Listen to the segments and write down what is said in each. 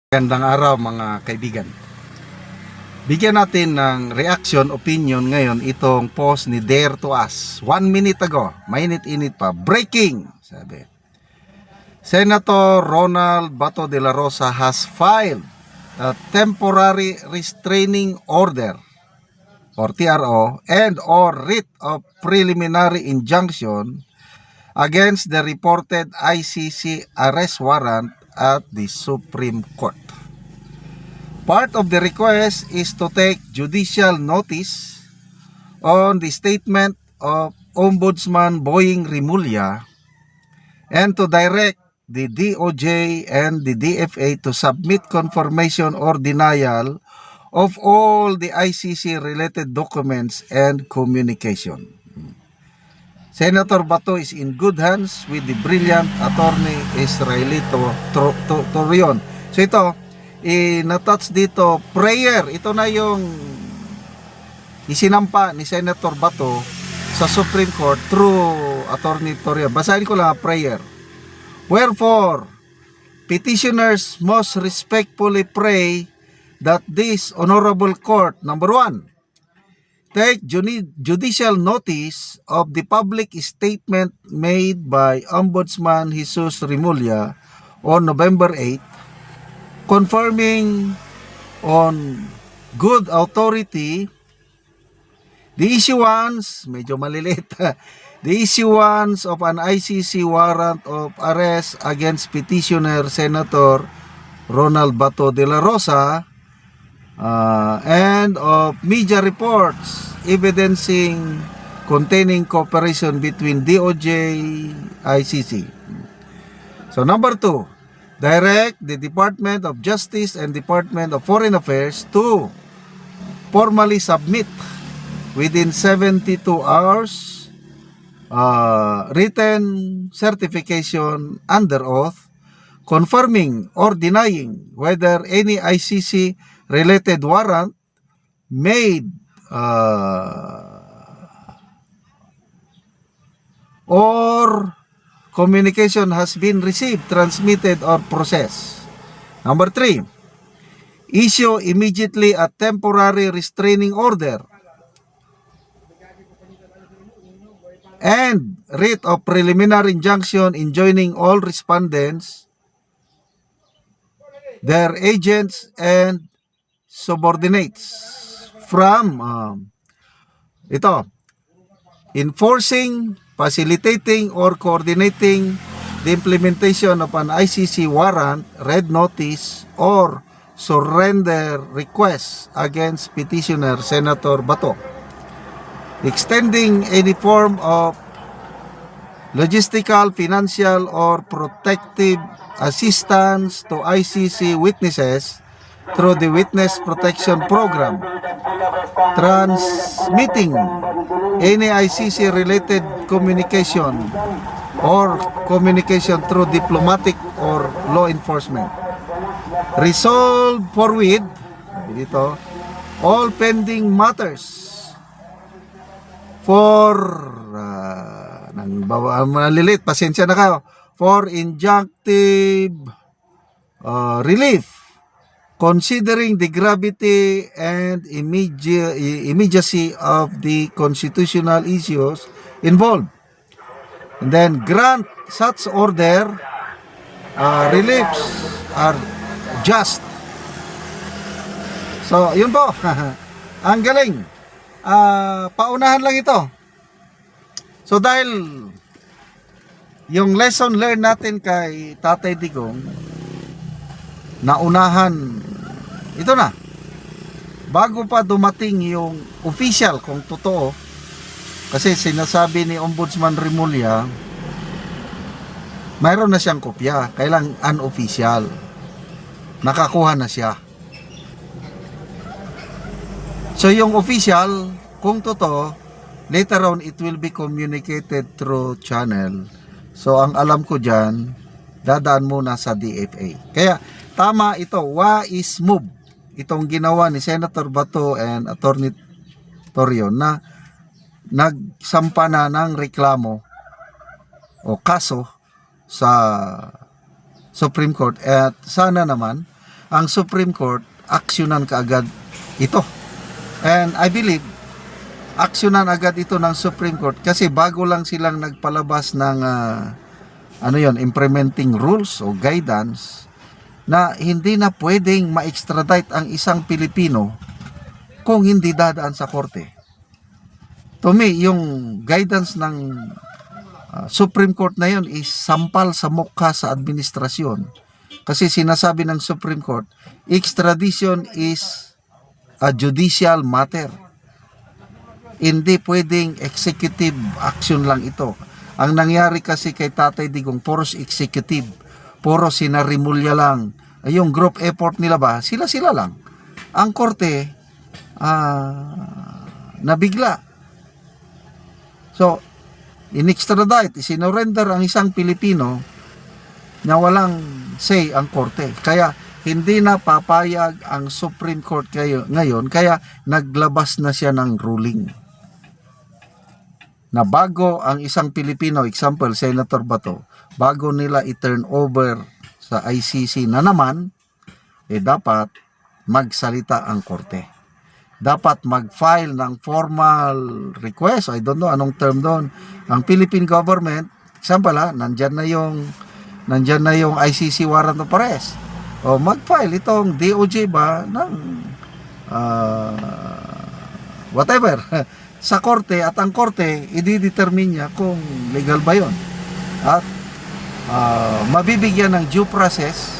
Magandang araw mga kaibigan. Bigyan natin ng reaction, opinion ngayon itong post ni Dare to Us. 1 minute ago, mainit-init pa. Breaking! Sabi, Senator Ronald Bato de la Rosa has filed a temporary restraining order or TRO and or writ of preliminary injunction against the reported ICC arrest warrant at the Supreme Court. Part of the request is to take judicial notice on the statement of Ombudsman Boying Rimulya and to direct the DOJ and the DFA to submit confirmation or denial of all the ICC-related documents and communication. Senator Bato is in good hands with the brilliant attorney Israelito Torion. So ito, na-touch dito, prayer. Ito na yung isinampa ni Senator Bato sa Supreme Court through Attorney Torion. Basahin ko lang, prayer. Wherefore, petitioners most respectfully pray that this honorable court, number 1, take judicial notice of the public statement made by Ombudsman Jesus Rimulya on November 8, confirming on good authority the issuance, medyo maliliit, the issuance of an ICC warrant of arrest against petitioner Senator Ronald Bato de la Rosa and of media reports evidencing containing cooperation between DOJ, ICC. So number 2, direct the Department of Justice and Department of Foreign Affairs to formally submit within 72 hours written certification under oath confirming or denying whether any ICC related warrant made or communication has been received, transmitted, or processed. Number 3, issue immediately a temporary restraining order and writ of preliminary injunction enjoining all respondents, their agents, and subordinates from enforcing, facilitating, or coordinating the implementation of an ICC warrant, red notice, or surrender request against petitioner Senator Bato, extending any form of logistical, financial, or protective assistance to ICC witnesses through the Witness Protection Program, transmitting any ICC-related communication or communication through diplomatic or law enforcement. Resolve forthwith dito, all pending matters for malilit, pasensya na kayo, for injunctive relief, considering the gravity and immediacy of the constitutional issues involved. And then grant such order, reliefs are just. So, yun po. Ang galing. Paunahan lang ito. So, dahil yung lesson learned natin kay Tatay Digong, naunahan, ito na, bago pa dumating yung official kung totoo, kasi sinasabi ni Ombudsman Rimulya mayroon na siyang kopya, kailang unofficial, nakakuha na siya. So yung official, kung totoo, later on it will be communicated through channel. So ang alam ko dyan, dadaan muna sa DFA. Kaya tama ito, wise move itong ginawa ni Senator Bato and Attorney Torion na nagsampa na ng reklamo o kaso sa Supreme Court. At sana naman ang Supreme Court, aksyonan kaagad ito. And I believe, aksyonan agad ito ng Supreme Court kasi bago lang silang nagpalabas ng implementing rules o guidance na hindi na pwedeng ma-extradite ang isang Pilipino kung hindi dadaan sa korte. To me, yung guidance ng Supreme Court na yun is sampal sa mukha sa administrasyon. Kasi sinasabi ng Supreme Court, extradition is a judicial matter. Hindi pwedeng executive action lang ito. Ang nangyari kasi kay Tatay Digong, puros executive, puro sinarimulya lang. Yung group effort nila ba, sila-sila lang. Ang korte, nabigla. So, in-extradite, sinurrender ang isang Pilipino na walang say ang korte. Kaya, hindi na papayag ang Supreme Court ngayon, kaya naglabas na siya ng ruling. Na bago ang isang Pilipino, example, Senator Bato, bago nila i-turn over sa ICC na naman, dapat magsalita ang korte. Dapat mag-file ng formal request, I don't know anong term doon, ang Philippine government, example nandyan na yung ICC warrant of arrest. O mag-file itong DOJ ba ng whatever sa korte, at ang korte i-determine niya kung legal ba yon at mabibigyan ng due process.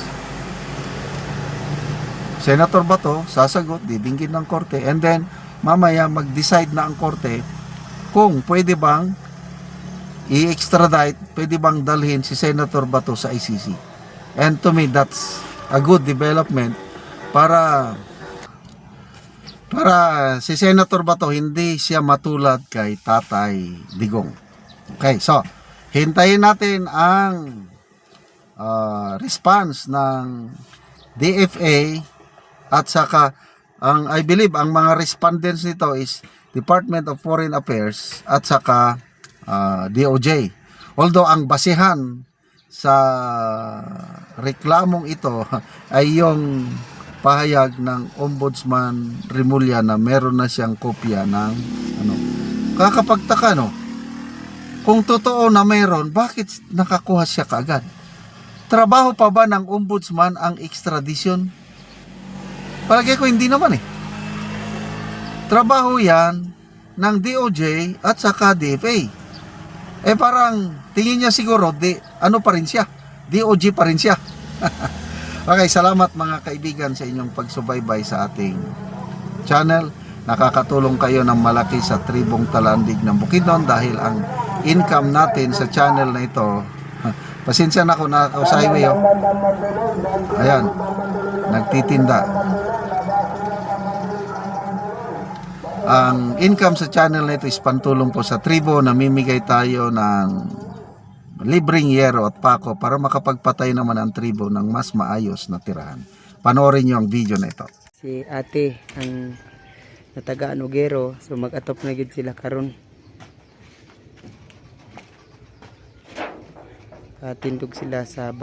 Senator Bato sasagot, dibinggin ng korte, and then mamaya mag-decide na ang korte kung pwede bang i-extradite, pwede bang dalhin si Senator Bato sa ICC. And to me, that's a good development para si Senator Bato hindi siya matulad kay Tatay Digong. Okay, so hintayin natin ang response ng DFA at saka I believe ang mga respondents nito is Department of Foreign Affairs at saka DOJ. Although ang basihan sa reklamong ito ay yung pahayag ng Ombudsman Remulla na meron na siyang kopya ng kakapagtaka kung totoo na meron, bakit nakakuha siya kaagad? Trabaho pa ba ng Ombudsman ang extradition? Palagay ko hindi naman trabaho yan ng DOJ at saka DFA. Parang tingin niya siguro ano pa rin siya, DOJ pa rin siya. Okay, salamat mga kaibigan sa inyong pagsubaybay sa ating channel. Nakakatulong kayo ng malaki sa tribong Talandig ng Bukidnon dahil ang income natin sa channel na ito, pasensya na ako na sa highway ayan, nagtitinda. Ang income sa channel na ito is pantulong po sa tribo. Namimigay tayo ng libreng yero at pako para makapagpatay naman ang tribo ng mas maayos na tirahan. Panoorin nyo ang video na ito. Si ate ang natagaan Ugero, so mag-atop na gid sila karon. Tindog sila sa